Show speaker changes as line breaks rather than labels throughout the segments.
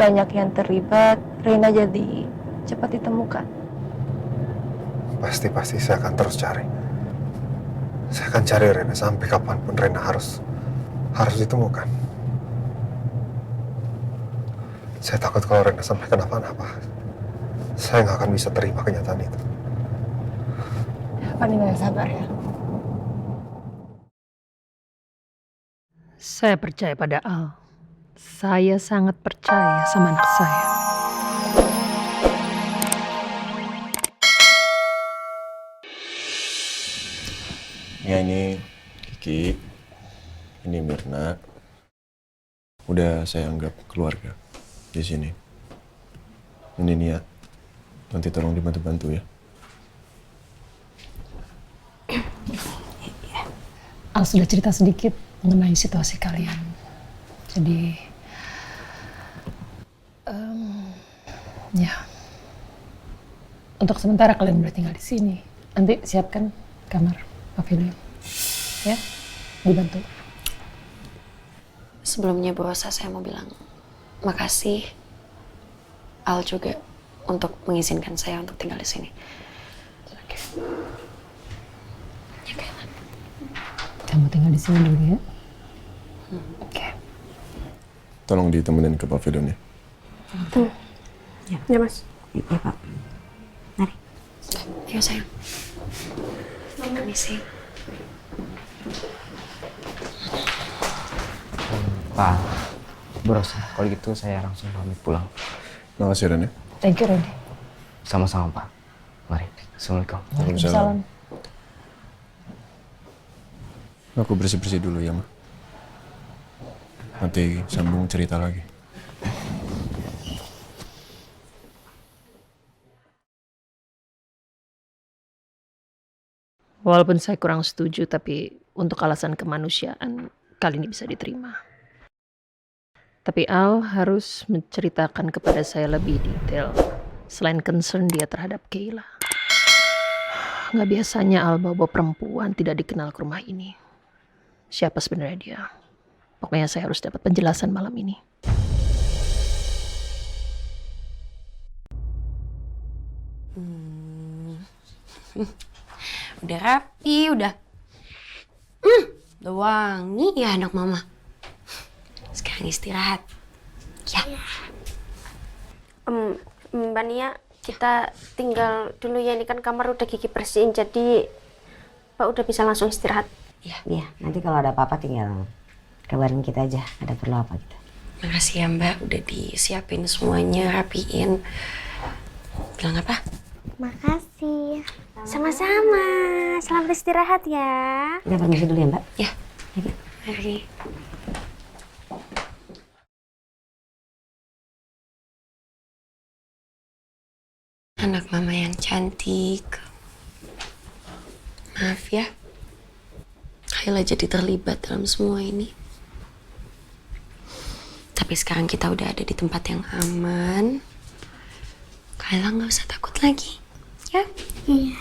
banyak yang terlibat, Reina jadi cepat ditemukan.
Pasti saya akan terus cari. Saya akan cari Reina sampai kapanpun Reina harus ditemukan. Saya takut kalau Reina sampai kenapa-napa. Saya nggak akan bisa terima kenyataan itu.
Pak Nino yang sabar ya.
Saya percaya pada Al. Saya sangat percaya sama anak saya.
Ya ini Kiki, ini Mirna. Udah saya anggap keluarga di sini. Ini Nia. Nanti tolong dibantu-bantu ya.
Al sudah cerita sedikit mengenai situasi kalian. Jadi, ya, untuk sementara kalian boleh tinggal di sini. Nanti siapkan kamar pavilion, ya, dibantu.
Sebelumnya Bu Rosa, saya mau bilang makasih Al juga untuk mengizinkan saya untuk tinggal di sini.
Oke. Kamu tinggal di sini dulu ya. Oke.
Tolong ditemenin ke pavilion ya.
Ya Mas.
Ya Pak. Mari.
Ayo sayang. Permisi.
Pak, Bu Rosa, kalau gitu saya langsung pamit pulang.
Makasih Ren ya.
Thank you, Randy.
Sama-sama Pak. Mari. Assalamualaikum.
Waalaikumsalam. Aku bersih-bersih dulu ya, Ma. Nanti sambung cerita lagi.
Walaupun saya kurang setuju, tapi untuk alasan kemanusiaan, kali ini bisa diterima. Tapi Al harus menceritakan kepada saya lebih detail, selain concern dia terhadap Kayla. Nggak biasanya Al bawa perempuan tidak dikenal ke rumah ini. Siapa sebenarnya dia? Pokoknya saya harus dapat penjelasan malam ini.
Udah rapi, udah wangi ya anak mama. Sekarang istirahat. Ya.
Mbak Nia, kita tinggal dulu ya, ini kan kamar udah Gigi bersihin, jadi Mbak udah bisa langsung istirahat.
Iya.
Nanti kalau ada apa-apa tinggal kabarin kita aja, ada perlu apa gitu.
Makasih ya Mbak, udah disiapin semuanya, rapiin. Bilang apa?
Makasih. Sama-sama. Selamat istirahat ya. Udah permisi dulu ya Mbak.
Ya. Mari. Anak mama yang cantik. Maaf ya. Kayla jadi terlibat dalam semua ini. Tapi sekarang kita udah ada di tempat yang aman. Kayla nggak usah takut lagi. Ya?
Iya.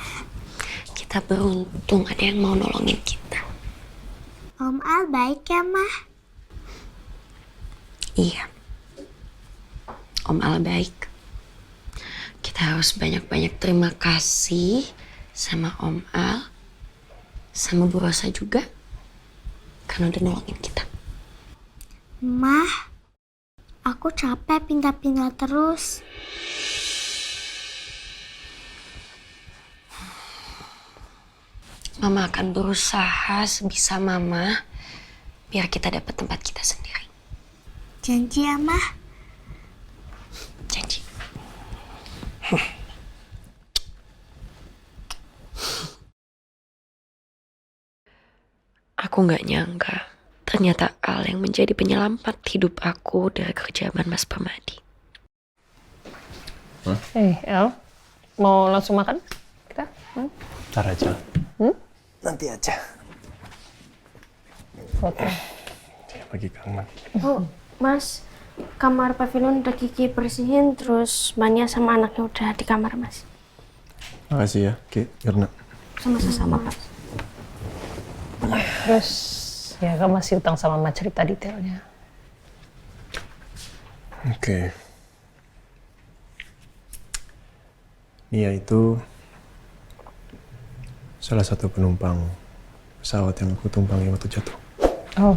Kita beruntung ada yang mau nolongin kita.
Om Al baik ya, Mah?
Iya. Om Al baik. Kita harus banyak-banyak terima kasih sama Om Al, sama Bu Rosa juga, karena udah nolongin kita.
Mah, aku capek pindah-pindah terus.
Mama akan berusaha sebisa Mama biar kita dapat tempat kita sendiri.
Janji ya, Mah?
Janji. Aku nggak nyangka ternyata Al yang menjadi penyelamat hidup aku dari kekejaman Mas Permadi.
El, mau langsung makan? Kita?
Ntar aja. Nanti aja.
Oke.
Ya, lagi kangen.
Oh, Mas, kamar pavilion udah Gigi bersihin, terus Mania sama anaknya udah di kamar, Mas.
Makasih ya, Ki, Mirna.
Sama-sama, Pak.
Terus, ya kamu masih utang sama Mama cerita detailnya.
Oke. Nia itu salah satu penumpang pesawat yang aku tumpangi waktu jatuh.
Oh.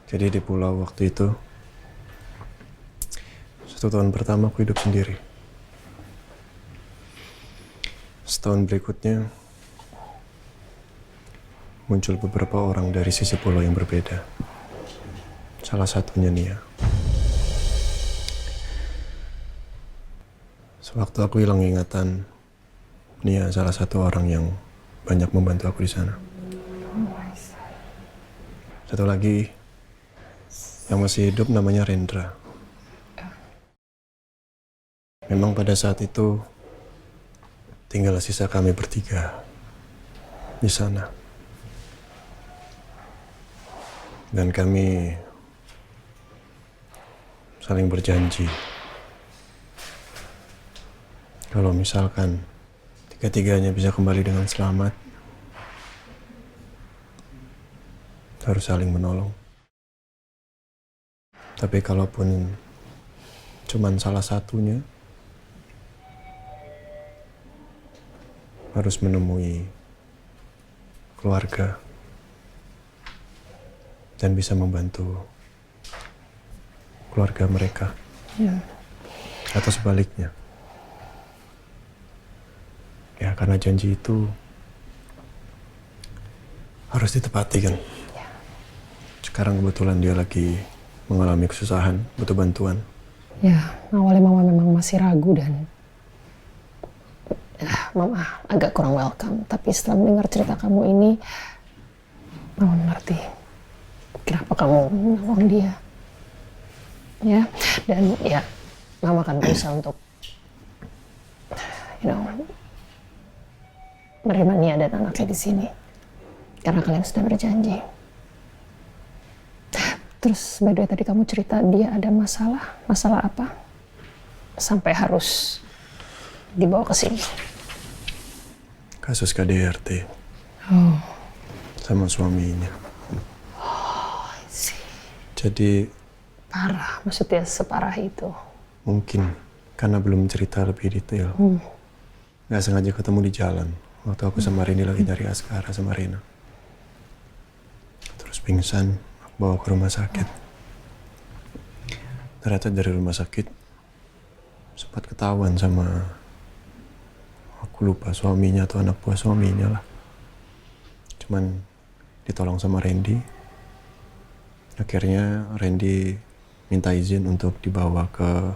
Jadi di pulau waktu itu, 1 tahun pertama aku hidup sendiri. Setahun berikutnya, muncul beberapa orang dari sisi pulau yang berbeda. Salah satunya Nia. Sewaktu aku hilang ingatan, Nia salah satu orang yang banyak membantu aku di sana. Satu lagi yang masih hidup namanya Rendra. Memang pada saat itu tinggal sisa kami bertiga di sana. Dan kami saling berjanji kalau misalkan tiga-tiganya bisa kembali dengan selamat, harus saling menolong. Tapi kalaupun cuman salah satunya, harus menemui keluarga dan bisa membantu keluarga mereka.
Ya.
Atau sebaliknya. Ya, karena janji itu harus ditepati kan. Sekarang kebetulan dia lagi mengalami kesusahan, butuh bantuan.
Ya, awalnya mama memang masih ragu dan mama agak kurang welcome. Tapi setelah mendengar cerita kamu ini, mama mengerti kenapa kamu menolong dia. Ya, dan ya, mama akan berusaha untuk, menerima Nia dan anaknya di sini. Karena kalian sudah berjanji. Terus, by the way, tadi kamu cerita dia ada masalah. Masalah apa? Sampai harus dibawa ke sini.
Kasus KDRT.
Oh.
Sama suaminya.
Oh, I see.
Jadi
Parah, maksudnya separah itu.
mungkin karena belum cerita lebih detail. Nggak sengaja ketemu di jalan. Waktu aku sama Rini lagi nyari Askara sama Rena. Terus pingsan, aku bawa ke rumah sakit. Ternyata dari rumah sakit sempat ketahuan sama, aku lupa suaminya atau anak buah suaminya lah. Cuman ditolong sama Randy. Akhirnya Randy minta izin untuk dibawa ke,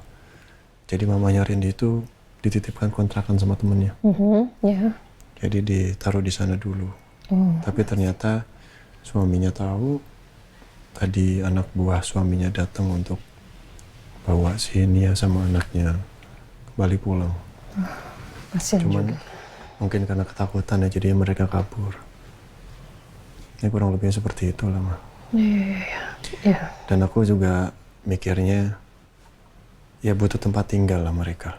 jadi mamanya Randy itu dititipkan kontrakan sama temennya.
Ya.
Jadi ditaruh di sana dulu. Tapi ternyata suaminya tahu, tadi anak buah suaminya datang untuk bawa si Nia sama anaknya kembali pulang.
Kasian
Cuman
juga.
mungkin karena ketakutan ya, jadi mereka kabur. Ya kurang lebihnya seperti itu lah, Ma.
Iya.
Dan aku juga mikirnya, ya butuh tempat tinggal lah mereka.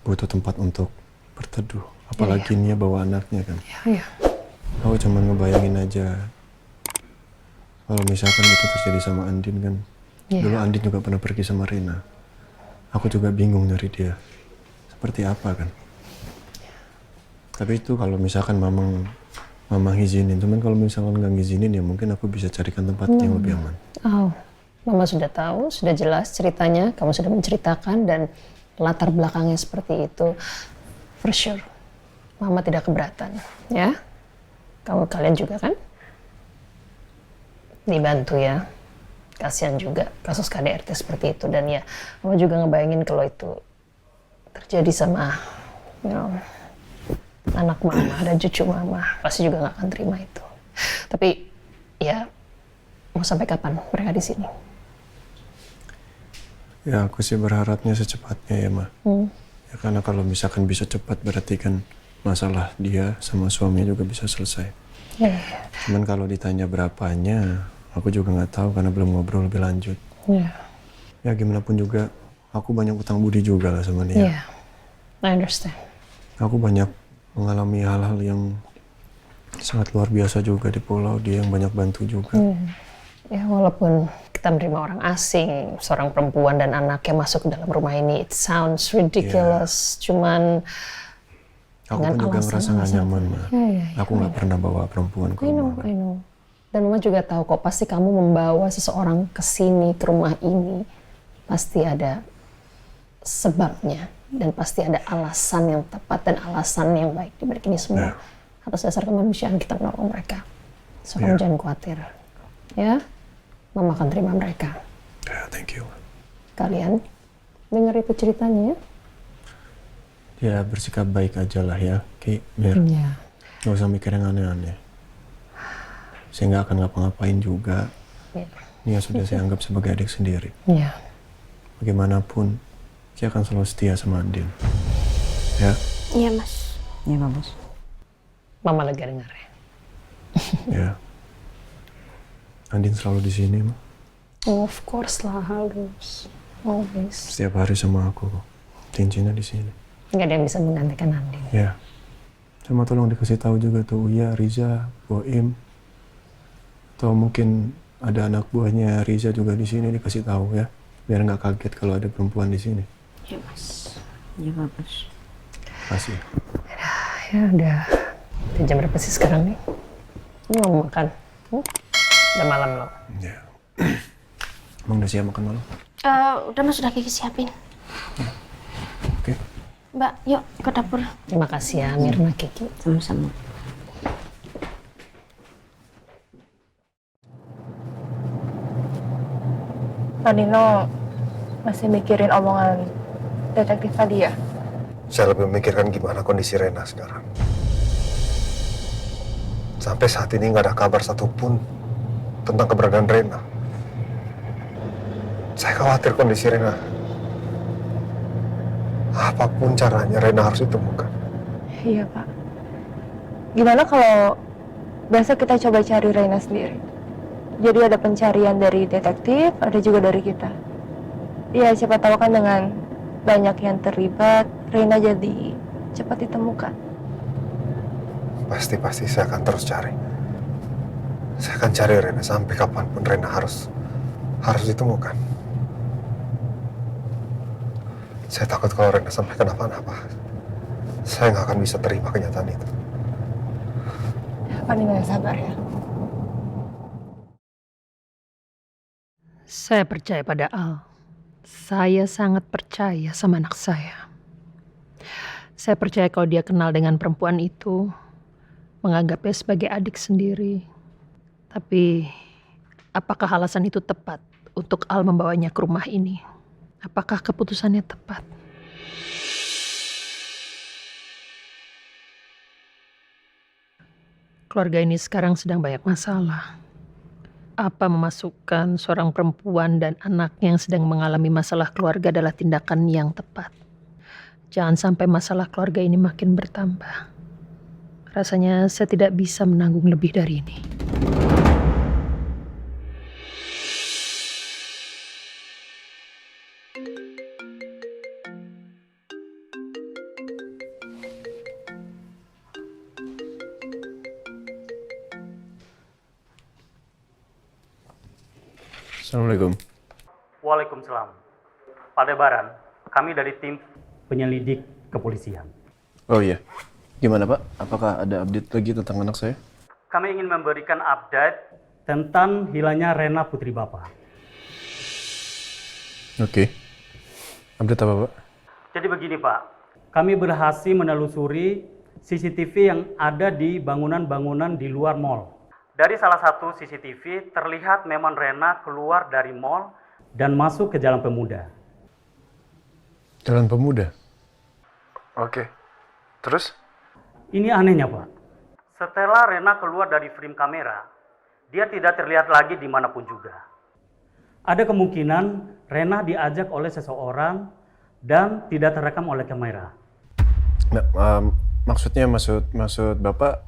Butuh tempat untuk berteduh. Apalagi Nia bawa anaknya kan.
Iya.
Aku cuma ngebayangin aja kalau misalkan itu terjadi sama Andin kan. Dulu Andin juga pernah pergi sama Rena. Aku juga bingung nyari dia. Seperti apa kan. Tapi itu kalau misalkan mamang ngizinin. Cuman kalau misalkan nggak ngizinin ya mungkin aku bisa carikan tempat yang lebih aman.
Oh, mama sudah tahu, sudah jelas ceritanya. Kamu sudah menceritakan dan latar belakangnya seperti itu. For sure. Mama tidak keberatan, ya. Kalian juga kan? Dibantu ya. Kasihan juga kasus KDRT seperti itu. Dan ya, mama juga ngebayangin kalau itu terjadi sama, anak mama dan cucu mama. Pasti juga nggak akan terima itu. Tapi, ya, mau sampai kapan mereka di sini?
Ya aku sih berharapnya secepatnya ya, Ma. Ya karena kalau misalkan bisa cepat berarti kan masalah dia sama suaminya juga bisa selesai.
Ya.
Cuman kalau ditanya berapanya, aku juga nggak tahu karena belum ngobrol lebih lanjut.
Ya.
Ya gimana pun juga, aku banyak utang budi juga lah sama dia.
Yeah, I understand.
Aku banyak mengalami hal-hal yang sangat luar biasa juga di pulau, dia yang banyak bantu juga.
Ya walaupun kita menerima orang asing, seorang perempuan dan anaknya masuk ke dalam rumah ini, it sounds ridiculous. Cuman
Aku pun juga ngerasa gak nyaman, Ma. Aku gak pernah bawa perempuan ke rumah.
I know. Dan Mama juga tahu kok pasti kamu membawa seseorang ke sini, ke rumah ini. Pasti ada sebabnya. Dan pasti ada alasan yang tepat dan alasan yang baik di balik ini semua. Atas dasar kemanusiaan kita menolong mereka. So kamu jangan khawatir. Ya, Mama akan terima mereka.
Thank you.
Kalian dengar itu ceritanya ya?
Ya bersikap baik aja lah ya, Ki, Mir.
Iya.
Gak usah mikir yang aneh-aneh. Saya nggak akan ngapa-ngapain juga. Ini sudah saya anggap sebagai adik sendiri.
Iya.
Bagaimanapun, saya akan selalu setia sama Andin. Ya?
Iya, Mas.
Iya, bagus.
Mama lega dengar ya.
Ya. Andin selalu di sini, Ma.
Oh, of course lah, harus. Always.
Setiap hari sama aku kok. Cincinnya di sini.
Nggak ada yang bisa menggantikan Andin.
Ya. Sama tolong dikasih tahu juga tuh Uya, Riza, Boim. Atau mungkin ada anak buahnya Riza juga di sini dikasih tahu ya. Biar nggak kaget kalau ada perempuan di sini.
Iya, Mas. Iya, bagus.
Makasih.
Ya udah. Udah jam berapa sih sekarang nih? Ini mau makan? Udah malam loh.
Ya. Emang udah siap makan malam?
Udah Mas, sudah Kiki siapin.
Oke.
Mbak, yuk ke dapur.
Terima kasih ya Mirna, Kiki.
Sama-sama.
Pak Nino masih mikirin omongan detektif tadi ya?
Saya lebih memikirkan gimana kondisi Rena sekarang. Sampai saat ini nggak ada kabar satupun tentang keberadaan Rena. Saya khawatir kondisi Rena. Apapun caranya, Rena harus ditemukan.
Iya, Pak. Gimana kalau besok kita coba cari Rena sendiri? Jadi ada pencarian dari detektif, ada juga dari kita. Iya, siapa tahu kan dengan banyak yang terlibat, Rena jadi cepat ditemukan.
Pasti saya akan terus cari. Saya akan cari Rena sampai kapanpun Rena harus ditemukan. Saya takut kalau Rena sampai kenapa-napa. Saya nggak akan bisa terima kenyataan itu.
Pak Nino yang sabar ya.
Saya percaya pada Al. Saya sangat percaya sama anak saya. Saya percaya kalau dia kenal dengan perempuan itu, menganggapnya sebagai adik sendiri. Tapi, apakah alasan itu tepat untuk Al membawanya ke rumah ini? Apakah keputusannya tepat? Keluarga ini sekarang sedang banyak masalah. Apa memasukkan seorang perempuan dan anaknya yang sedang mengalami masalah keluarga adalah tindakan yang tepat. Jangan sampai masalah keluarga ini makin bertambah. Rasanya saya tidak bisa menanggung lebih dari ini.
Assalamualaikum.
Waalaikumsalam. Pak Aldebaran, kami dari tim penyelidik kepolisian.
Oh iya. Gimana Pak? Apakah ada update lagi tentang anak saya?
Kami ingin memberikan update tentang hilangnya Rena putri Bapak.
Oke. Update apa Pak?
Jadi begini Pak, kami berhasil menelusuri CCTV yang ada di bangunan-bangunan di luar mall. Dari salah satu CCTV terlihat memang Rena keluar dari mall dan masuk ke Jalan Pemuda.
Jalan Pemuda? Oke. Terus?
Ini anehnya Pak, setelah Rena keluar dari frame kamera, dia tidak terlihat lagi dimanapun juga. Ada kemungkinan Rena diajak oleh seseorang dan tidak terekam oleh kamera.
Nah, maksud Bapak